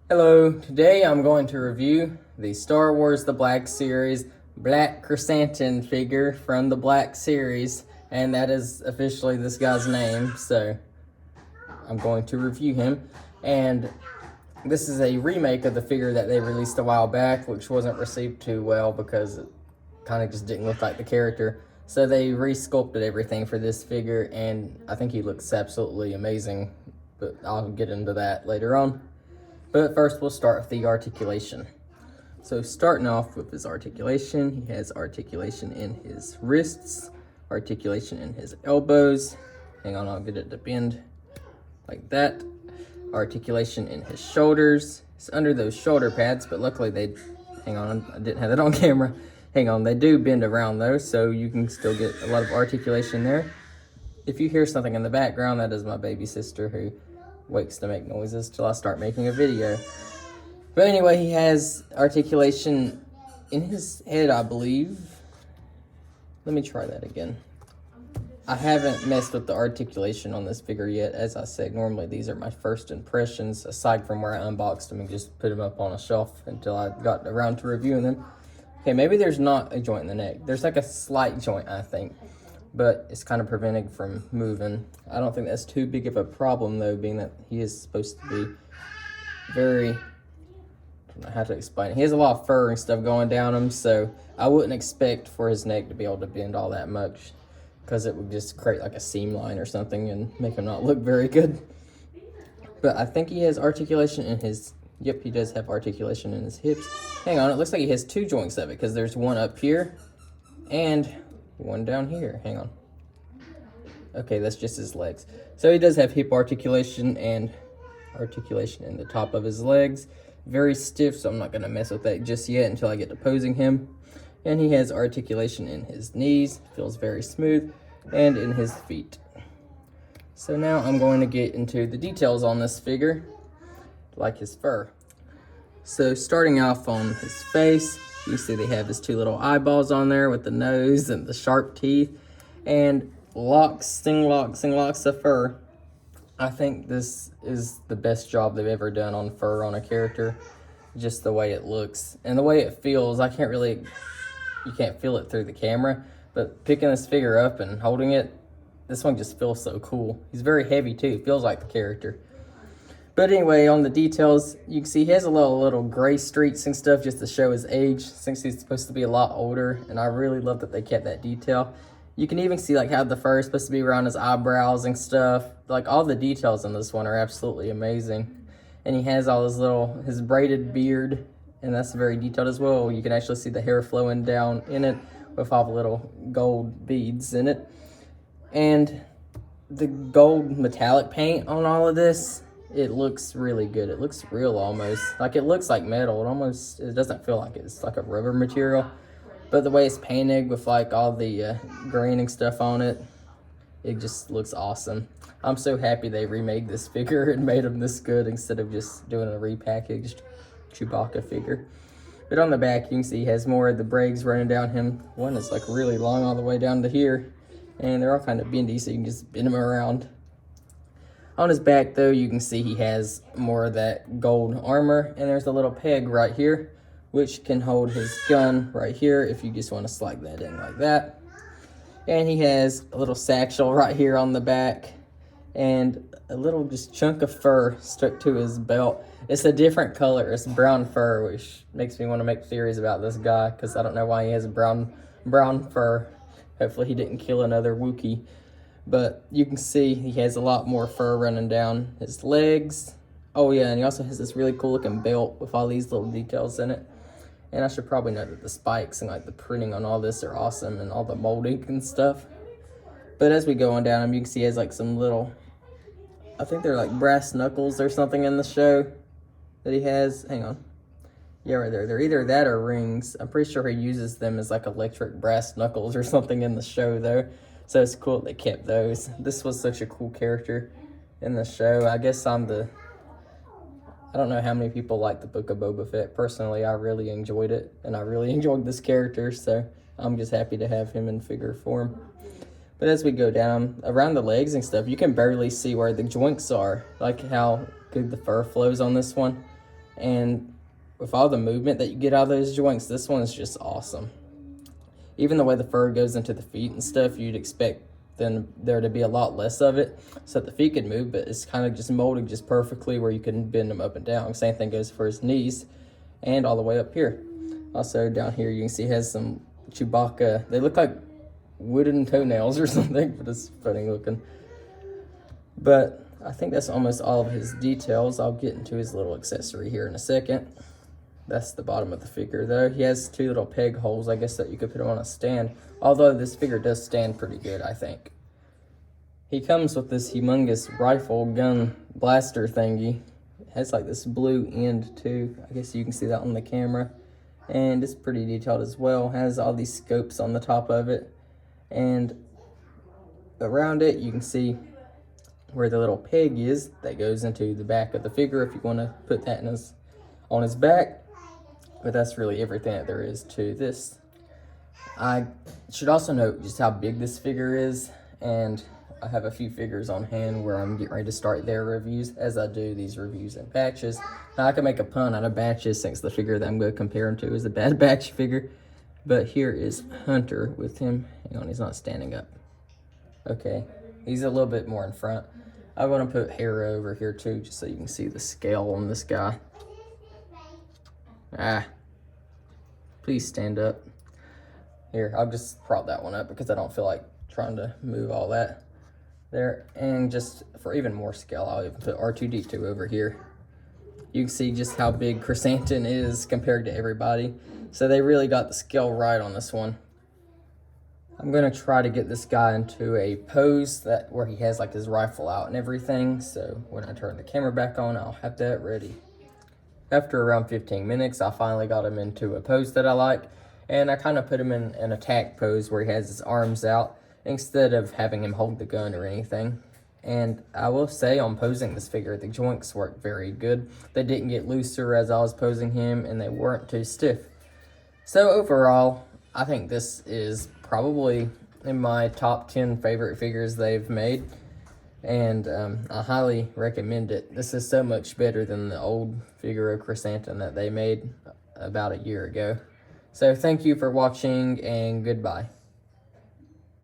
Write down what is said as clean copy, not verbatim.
Hello, today I'm going to review the Star Wars The Black Series Black Krrsantan figure from the Black Series, and that is officially this guy's name, so I'm going to review him. And this is a remake of the figure that they released a while back, which wasn't received too well because it kind of just didn't look like the character. So they re-sculpted everything for this figure, and I think he looks absolutely amazing, but I'll get into that later on. But first, we'll start with the articulation. So starting off with his articulation, he has articulation in his wrists, articulation in his elbows. Hang on, I'll get it to bend like that. Articulation in his shoulders. It's under those shoulder pads, but luckily hang on, I didn't have that on camera. Hang on, they do bend around though, so you can still get a lot of articulation there. If you hear something in the background, that is my baby sister who wakes to make noises till I start making a video. But anyway, he has articulation in his head, I believe. Let me try that again. I haven't messed with the articulation on this figure yet. As I said, normally these are my first impressions, aside from where I unboxed them and just put them up on a shelf until I got around to reviewing them. Okay, maybe there's not a joint in the neck. There's like a slight joint, I think, but it's kind of preventing from moving. I don't think that's too big of a problem though, being that he is supposed to be very, I don't know how to explain it. He has a lot of fur and stuff going down him, so I wouldn't expect for his neck to be able to bend all that much, because it would just create like a seam line or something and make him not look very good. But I think he has articulation in his, yep, he does have articulation in his hips. Hang on, it looks like he has two joints of it, because there's one up here and one down here. Hang on. Okay, that's just his legs. So he does have hip articulation and articulation in the top of his legs. Very stiff, so I'm not going to mess with that just yet until I get to posing him. And he has articulation in his knees, feels very smooth, and in his feet. So now I'm going to get into the details on this figure, like his fur. So starting off on his face, you see they have his two little eyeballs on there with the nose and the sharp teeth, and locks of fur. I think this is the best job they've ever done on fur on a character. Just the way it looks and the way it feels. You can't feel it through the camera, but picking this figure up and holding it, this one just feels so cool. He's very heavy too, feels like the character. But anyway, on the details, you can see he has a little gray streaks and stuff just to show his age, since he's supposed to be a lot older, and I really love that they kept that detail. You can even see like how the fur is supposed to be around his eyebrows and stuff. Like all the details in this one are absolutely amazing. And he has all his braided beard, and that's very detailed as well. You can actually see the hair flowing down in it with all the little gold beads in it. And the gold metallic paint on all of this, it looks really good. It looks real almost. Like it looks like metal. It doesn't feel like it. It's like a rubber material. But the way it's painted with like all the green and stuff on it, it just looks awesome. I'm so happy they remade this figure and made him this good instead of just doing a repackaged Chewbacca figure. But on the back, you can see he has more of the braids running down him. One is like really long all the way down to here, and they're all kind of bendy, so you can just bend them around. On his back, though, you can see he has more of that gold armor, and there's a little peg right here, which can hold his gun right here if you just want to slide that in like that. And he has a little satchel right here on the back, and a little just chunk of fur stuck to his belt. It's a different color. It's brown fur, which makes me want to make theories about this guy, because I don't know why he has brown fur. Hopefully he didn't kill another Wookiee. But you can see he has a lot more fur running down his legs. Oh yeah, and he also has this really cool looking belt with all these little details in it. And I should probably note that the spikes and like the printing on all this are awesome, and all the molding and stuff. But as we go on down him, you can see he has like some little, I think they're like brass knuckles or something in the show that he has. Hang on. Yeah, right there. They're either that or rings. I'm pretty sure he uses them as like electric brass knuckles or something in the show though. So it's cool they kept those. This was such a cool character in the show. I guess I don't know how many people like the Book of Boba Fett. Personally, I really enjoyed it, and I really enjoyed this character, so I'm just happy to have him in figure form. But as we go down around the legs and stuff, you can barely see where the joints are, like how good the fur flows on this one. And with all the movement that you get out of those joints, this one is just awesome. Even the way the fur goes into the feet and stuff, you'd expect there to be a lot less of it so that the feet could move, but it's kind of just molded just perfectly where you can bend them up and down. Same thing goes for his knees and all the way up here. Also down here you can see he has some Chewbacca, they look like wooden toenails or something, but it's funny looking. But I think that's almost all of his details. I'll get into his little accessory here in a second. That's the bottom of the figure though. He has 2 little peg holes, I guess, that you could put him on a stand. Although this figure does stand pretty good, I think. He comes with this humongous rifle gun blaster thingy. It has like this blue end too. I guess you can see that on the camera. And it's pretty detailed as well. It has all these scopes on the top of it. And around it you can see where the little peg is that goes into the back of the figure if you want to put that on his back. But that's really everything that there is to this. I should also note just how big this figure is, and I have a few figures on hand where I'm getting ready to start their reviews as I do these reviews in batches. Now I can make a pun out of batches since the figure that I'm going to compare him to is a Bad Batch figure. But here is Hunter with him. Hang on, he's not standing up. Okay, he's a little bit more in front. I'm going to put hair over here too just so you can see the scale on this guy. Please stand up. Here, I'll just prop that one up because I don't feel like trying to move all that there. And just for even more scale, I'll even put R2-D2 over here. You can see just how big Krrsantan is compared to everybody. So they really got the scale right on this one. I'm gonna try to get this guy into a pose where he has like his rifle out and everything. So when I turn the camera back on, I'll have that ready. After around 15 minutes, I finally got him into a pose that I like. And I kind of put him in an attack pose where he has his arms out instead of having him hold the gun or anything. And I will say on posing this figure, the joints work very good. They didn't get looser as I was posing him, and they weren't too stiff. So overall, I think this is probably in my top 10 favorite figures they've made. And I highly recommend it. This is so much better than the old figure of Krrsantan that they made about a year ago. So thank you for watching, and goodbye.